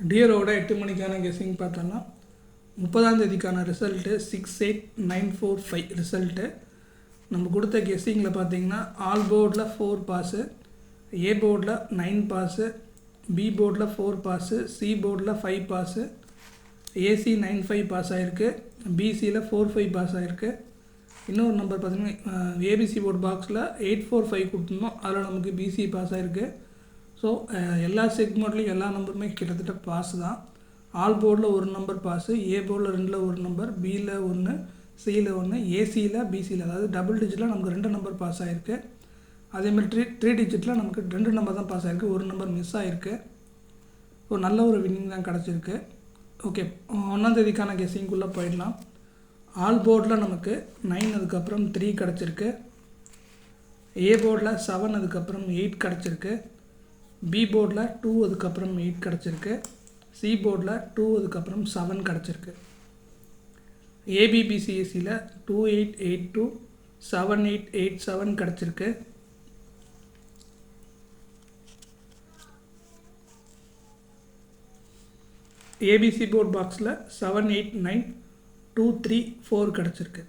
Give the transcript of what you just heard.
டியரோட 8 மணிக்கான கெஸ்ஸிங் பார்த்தோன்னா 30ஆம் தேதிக்கான result 68945 result. நம்ம கொடுத்த கெஸ்ஸிங்கில் பார்த்தீங்கன்னா ஆல் போர்டில் 4 பாஸு, ஏ போர்டில் 9 பாஸு, பி போர்டில் 4 பாஸு, சி போர்டில் 5 பாஸு, ஏசி 95 பாஸ் ஆகிருக்கு, பிசியில் 45 பாஸ் ஆகிருக்கு. இன்னொரு நம்பர் பார்த்திங்கன்னா ஏபிசி போர்டு பாக்ஸில் 845 கொடுத்துருந்தோம், அதில் நமக்கு பிசி பாஸ் ஆகிருக்கு. ஸோ எல்லா செக்மெண்ட்லேயும் எல்லா நம்பருமே கிட்டத்தட்ட பாஸ் தான். ஆல் போர்டில் ஒரு நம்பர் பாஸு, ஏ போர்டில் 2ல் ஒரு நம்பர், பியில் 1, சியில் 1, ஏசியில் பிசியில், அதாவது டபுள் டிஜிட்டில் நமக்கு 2 நம்பர் பாஸ் ஆகிருக்கு. அதேமாதிரி த்ரீ டிஜிட்டில் நமக்கு 2 நம்பர் தான் பாஸ் ஆகிருக்கு, ஒரு நம்பர் மிஸ் ஆகிருக்கு. ஸோ நல்ல ஒரு வின்னிங் தான் கிடச்சிருக்கு. ஓகே, 1ஆம் தேதிக்கான கெஸ்ஸிங்குள்ளே போயிடலாம். ஆல் போர்டில் நமக்கு 9 அதுக்கப்புறம் 3 கிடச்சிருக்கு, ஏ போர்டில் 7 அதுக்கப்புறம் 8 கிடச்சிருக்கு, பி போர்டில் 2 அதுக்கப்புறம் 8 கிடச்சிருக்கு, சி போர்டில் 2 அதுக்கப்புறம் 7 கிடச்சிருக்கு. ஏபிபிசிஎஸ்சியில் 2882 7887 கிடச்சிருக்கு. ஏபிசி போர்ட் பாக்ஸில் 789234 கிடச்சிருக்கு.